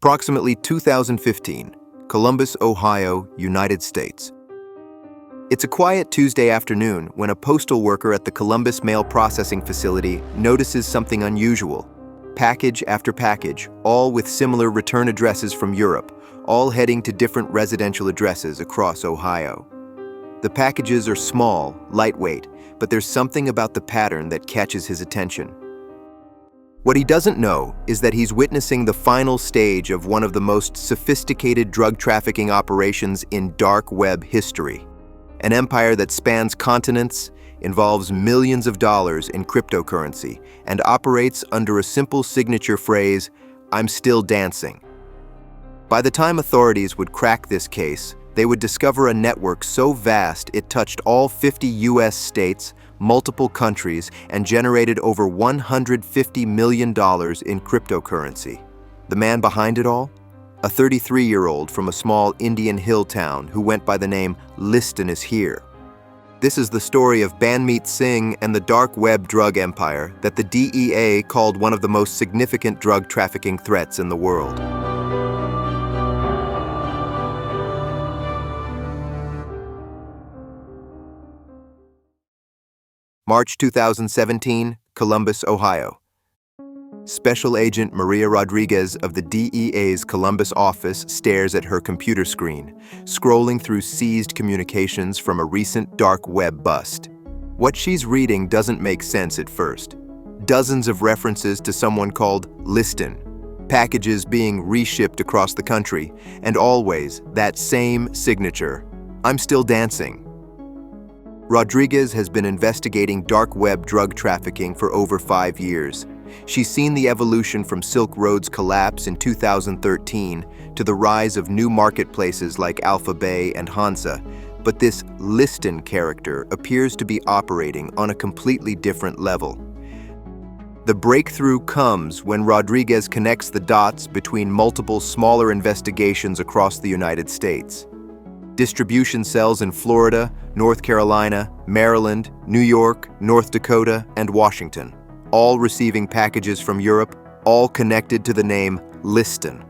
Approximately 2015, Columbus, Ohio, United States. It's a quiet Tuesday afternoon when a postal worker at the Columbus mail processing facility notices something unusual. Package after package, all with similar return addresses from Europe, all heading to different residential addresses across Ohio. The packages are small, lightweight, but there's something about the pattern that catches his attention. What he doesn't know is that he's witnessing the final stage of one of the most sophisticated drug trafficking operations in dark web history. An empire that spans continents, involves millions of dollars in cryptocurrency, and operates under a simple signature phrase, "I'm still dancing." By the time authorities would crack this case, they would discover a network so vast it touched all 50 US states, multiple countries, and generated over $150 million in cryptocurrency. The man behind it all? A 33-year-old from a small Indian hill town who went by the name ListonIsHere. This is the story of Banmeet Singh and the dark web drug empire that the DEA called one of the most significant drug trafficking threats in the world. March 2017, Columbus, Ohio. Special Agent Maria Rodriguez of the DEA's Columbus office stares at her computer screen, scrolling through seized communications from a recent dark web bust. What she's reading doesn't make sense at first. Dozens of references to someone called Liston, packages being reshipped across the country, and always that same signature, "I'm still dancing." Rodriguez has been investigating dark web drug trafficking for over 5 years. She's seen the evolution from Silk Road's collapse in 2013 to the rise of new marketplaces like Alpha Bay and Hansa, but this Liston character appears to be operating on a completely different level. The breakthrough comes when Rodriguez connects the dots between multiple smaller investigations across the United States. Distribution cells in Florida, North Carolina, Maryland, New York, North Dakota, and Washington, all receiving packages from Europe, all connected to the name Liston.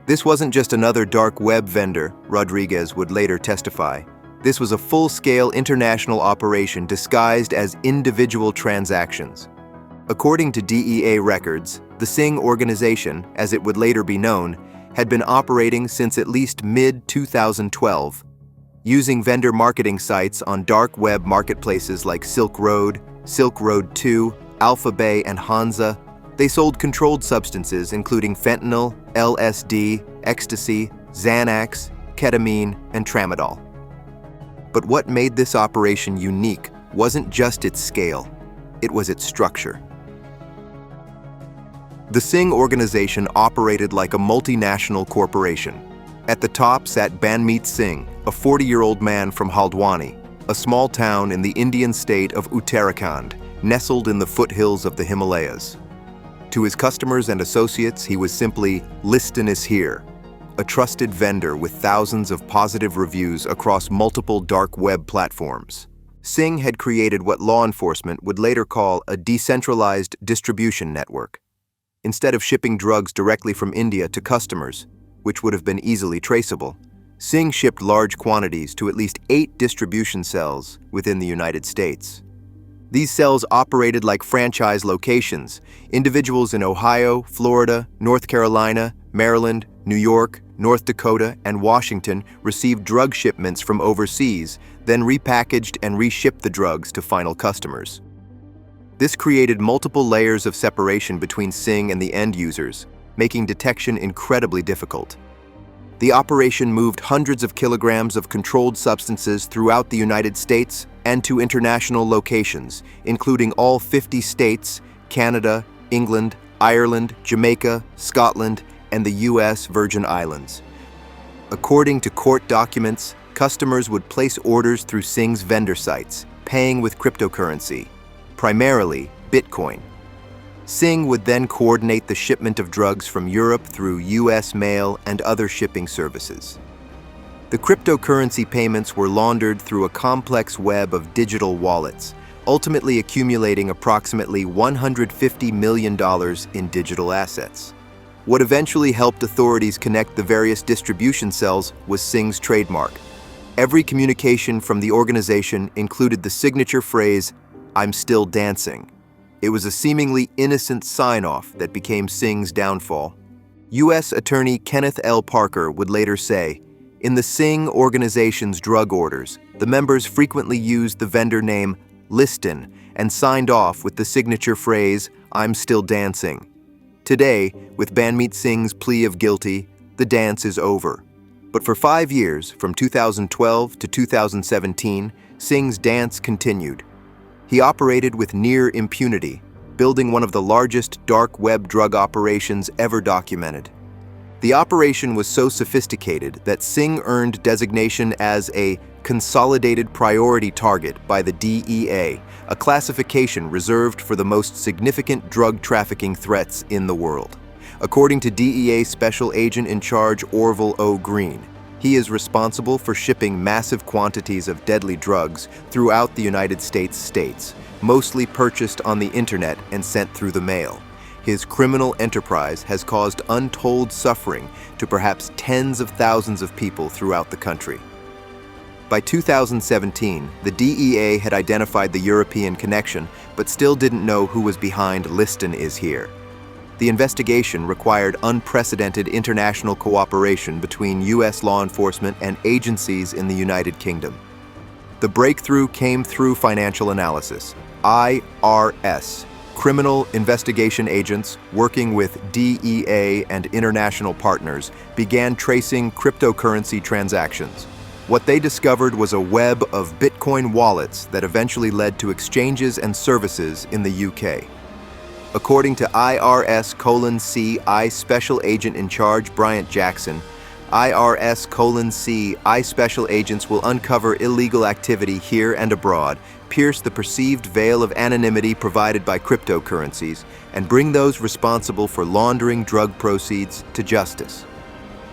This wasn't just another dark web vendor, Rodriguez would later testify. This was a full-scale international operation disguised as individual transactions. According to DEA records, the Singh organization, as it would later be known, had been operating since at least mid-2012, using vendor marketing sites on dark web marketplaces like Silk Road, Silk Road 2, Alpha Bay, and Hansa. They sold controlled substances including fentanyl, LSD, ecstasy, Xanax, ketamine, and tramadol. But what made this operation unique wasn't just its scale, it was its structure. The Singh organization operated like a multinational corporation. At the top sat Banmeet Singh, a 40-year-old man from Haldwani, a small town in the Indian state of Uttarakhand, nestled in the foothills of the Himalayas. To his customers and associates, he was simply ListonIsHere, a trusted vendor with thousands of positive reviews across multiple dark web platforms. Singh had created what law enforcement would later call a decentralized distribution network. Instead of shipping drugs directly from India to customers, which would have been easily traceable, Singh shipped large quantities to at least 8 distribution cells within the United States. These cells operated like franchise locations. Individuals in Ohio, Florida, North Carolina, Maryland, New York, North Dakota, and Washington received drug shipments from overseas, then repackaged and reshipped the drugs to final customers. This created multiple layers of separation between Singh and the end users, making detection incredibly difficult. The operation moved hundreds of kilograms of controlled substances throughout the United States and to international locations, including all 50 states, Canada, England, Ireland, Jamaica, Scotland, and the US Virgin Islands. According to court documents, customers would place orders through Singh's vendor sites, paying with cryptocurrency, primarily Bitcoin. Singh would then coordinate the shipment of drugs from Europe through US mail and other shipping services. The cryptocurrency payments were laundered through a complex web of digital wallets, ultimately accumulating approximately $150 million in digital assets. What eventually helped authorities connect the various distribution cells was Singh's trademark. Every communication from the organization included the signature phrase, "I'm still dancing." It was a seemingly innocent sign-off that became Singh's downfall. U.S. Attorney Kenneth L. Parker would later say, "In the Singh organization's drug orders, the members frequently used the vendor name Liston and signed off with the signature phrase, 'I'm still dancing.' Today, with Banmeet Singh's plea of guilty, the dance is over. But for 5 years, from 2012 to 2017, Singh's dance continued. He operated with near impunity, building one of the largest dark web drug operations ever documented. The operation was so sophisticated that Singh earned designation as a Consolidated Priority Target by the DEA, a classification reserved for the most significant drug trafficking threats in the world. According to DEA Special Agent in Charge Orville O. Green, he is responsible for shipping massive quantities of deadly drugs throughout the United States, mostly purchased on the internet and sent through the mail. His criminal enterprise has caused untold suffering to perhaps tens of thousands of people throughout the country. By 2017, the DEA had identified the European connection, but still didn't know who was behind ListonIsHere. The investigation required unprecedented international cooperation between U.S. law enforcement and agencies in the United Kingdom. The breakthrough came through financial analysis. IRS, criminal investigation agents working with DEA and international partners, began tracing cryptocurrency transactions. What they discovered was a web of Bitcoin wallets that eventually led to exchanges and services in the UK. According to IRS:(C) Special Agent in Charge Bryant Jackson, IRS:(C) special agents will uncover illegal activity here and abroad, pierce the perceived veil of anonymity provided by cryptocurrencies, and bring those responsible for laundering drug proceeds to justice.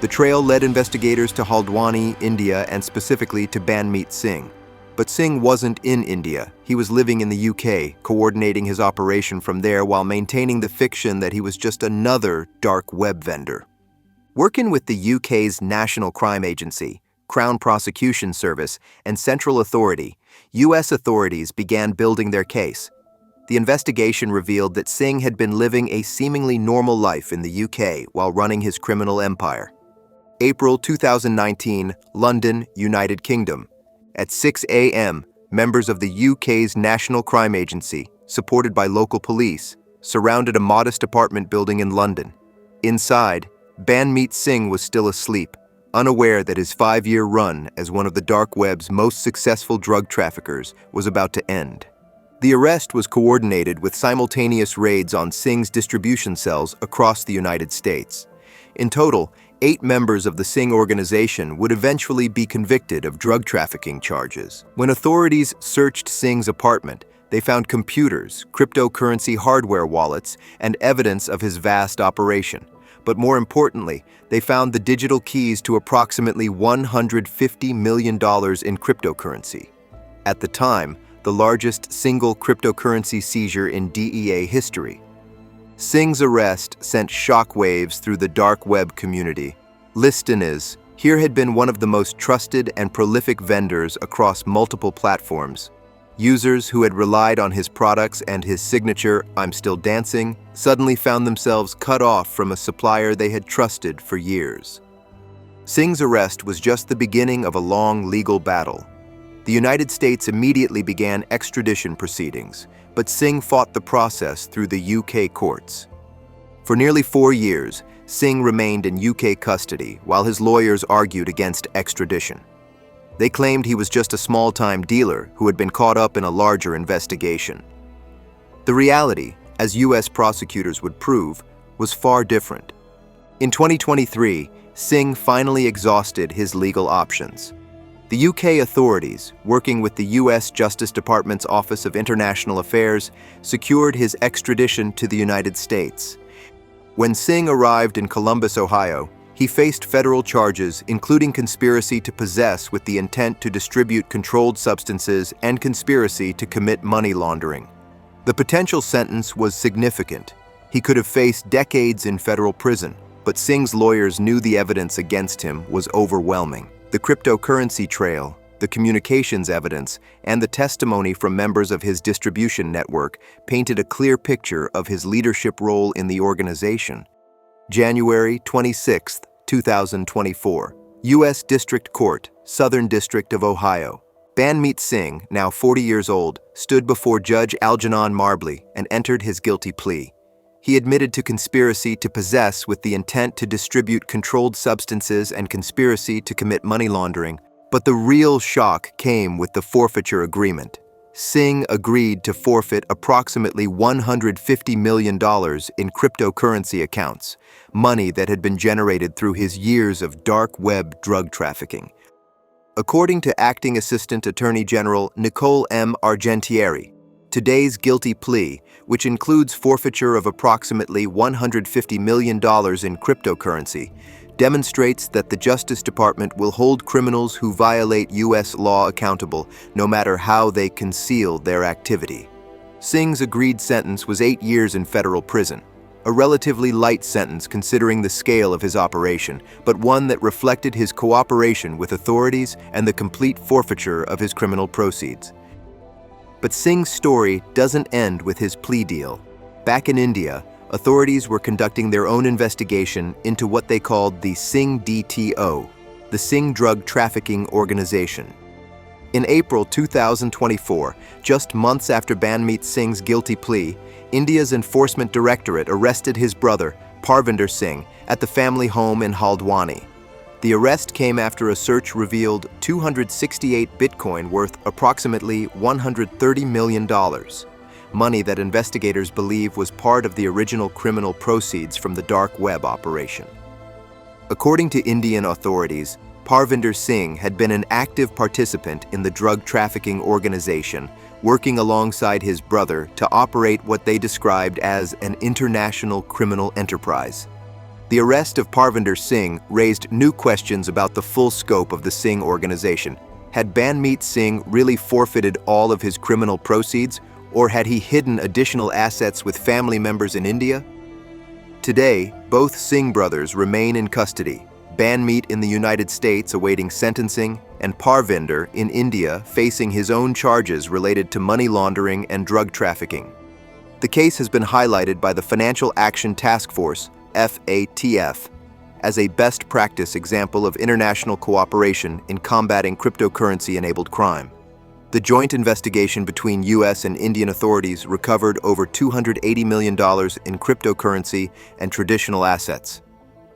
The trail led investigators to Haldwani, India, and specifically to Banmeet Singh. But Singh wasn't in India. He was living in the UK, coordinating his operation from there while maintaining the fiction that he was just another dark web vendor. Working with the UK's National Crime Agency, Crown Prosecution Service, and Central Authority, US authorities began building their case. The investigation revealed that Singh had been living a seemingly normal life in the UK while running his criminal empire. April 2019, London, United Kingdom. At 6 a.m., members of the UK's National Crime Agency, supported by local police, surrounded a modest apartment building in London. Inside, Banmeet Singh was still asleep, unaware that his 5-year run as one of the dark web's most successful drug traffickers was about to end. The arrest was coordinated with simultaneous raids on Singh's distribution cells across the United States. In total, 8 members of the Singh organization would eventually be convicted of drug trafficking charges. When authorities searched Singh's apartment, they found computers, cryptocurrency hardware wallets, and evidence of his vast operation. But more importantly, they found the digital keys to approximately $150 million in cryptocurrency. At the time, the largest single cryptocurrency seizure in DEA history. Singh's arrest sent shockwaves through the dark web community. ListonIsHere had been one of the most trusted and prolific vendors across multiple platforms. Users who had relied on his products and his signature, "I'm still dancing," suddenly found themselves cut off from a supplier they had trusted for years. Singh's arrest was just the beginning of a long legal battle. The United States immediately began extradition proceedings, but Singh fought the process through the UK courts. For nearly 4 years, Singh remained in UK custody while his lawyers argued against extradition. They claimed he was just a small-time dealer who had been caught up in a larger investigation. The reality, as US prosecutors would prove, was far different. In 2023, Singh finally exhausted his legal options. The UK authorities, working with the US Justice Department's Office of International Affairs, secured his extradition to the United States. When Singh arrived in Columbus, Ohio, he faced federal charges including conspiracy to possess with the intent to distribute controlled substances and conspiracy to commit money laundering. The potential sentence was significant. He could have faced decades in federal prison, but Singh's lawyers knew the evidence against him was overwhelming. The cryptocurrency trail, the communications evidence, and the testimony from members of his distribution network painted a clear picture of his leadership role in the organization. January 26, 2024. U.S. District Court, Southern District of Ohio. Banmeet Singh, now 40 years old, stood before Judge Algernon Marbley and entered his guilty plea. He admitted to conspiracy to possess with the intent to distribute controlled substances and conspiracy to commit money laundering. But the real shock came with the forfeiture agreement. Singh agreed to forfeit approximately $150 million in cryptocurrency accounts, money that had been generated through his years of dark web drug trafficking. According to Acting Assistant Attorney General Nicole M. Argentieri, today's guilty plea, which includes forfeiture of approximately $150 million in cryptocurrency, demonstrates that the Justice Department will hold criminals who violate U.S. law accountable, no matter how they conceal their activity. Singh's agreed sentence was 8 years in federal prison, a relatively light sentence considering the scale of his operation, but one that reflected his cooperation with authorities and the complete forfeiture of his criminal proceeds. But Singh's story doesn't end with his plea deal. Back in India, authorities were conducting their own investigation into what they called the Singh DTO, the Singh Drug Trafficking Organization. In April 2024, just months after Banmeet Singh's guilty plea, India's Enforcement Directorate arrested his brother, Parvinder Singh, at the family home in Haldwani. The arrest came after a search revealed 268 Bitcoin worth approximately $130 million, money that investigators believe was part of the original criminal proceeds from the dark web operation. According to Indian authorities, Parvinder Singh had been an active participant in the drug trafficking organization, working alongside his brother to operate what they described as an international criminal enterprise. The arrest of Parvinder Singh raised new questions about the full scope of the Singh organization. Had Banmeet Singh really forfeited all of his criminal proceeds, or had he hidden additional assets with family members in India? Today, both Singh brothers remain in custody, Banmeet in the United States awaiting sentencing, and Parvinder in India facing his own charges related to money laundering and drug trafficking. The case has been highlighted by the Financial Action Task Force, FATF, as a best practice example of international cooperation in combating cryptocurrency-enabled crime. The joint investigation between U.S. and Indian authorities recovered over $280 million in cryptocurrency and traditional assets.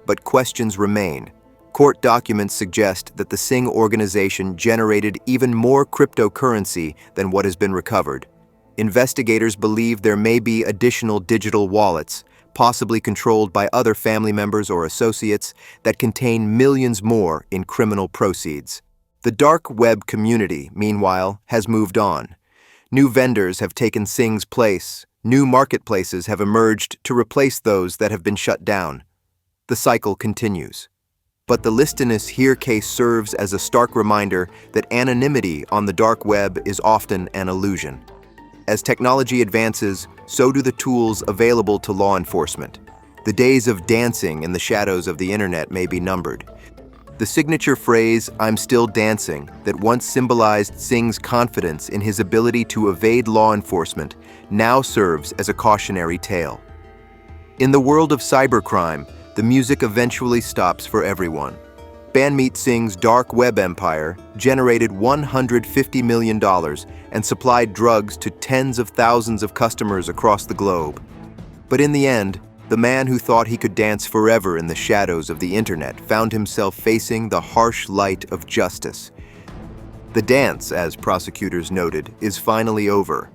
But questions remain. Court documents suggest that the Singh organization generated even more cryptocurrency than what has been recovered. Investigators believe there may be additional digital wallets, possibly controlled by other family members or associates, that contain millions more in criminal proceeds. The dark web community, meanwhile, has moved on. New vendors have taken Singh's place. New marketplaces have emerged to replace those that have been shut down. The cycle continues. But the ListonIsHere case serves as a stark reminder that anonymity on the dark web is often an illusion. As technology advances, so do the tools available to law enforcement. The days of dancing in the shadows of the internet may be numbered. The signature phrase, "I'm still dancing," that once symbolized Singh's confidence in his ability to evade law enforcement, now serves as a cautionary tale. In the world of cybercrime, the music eventually stops for everyone. Banmeet Singh's dark web empire generated $150 million and supplied drugs to tens of thousands of customers across the globe. But in the end, the man who thought he could dance forever in the shadows of the internet found himself facing the harsh light of justice. The dance, as prosecutors noted, is finally over.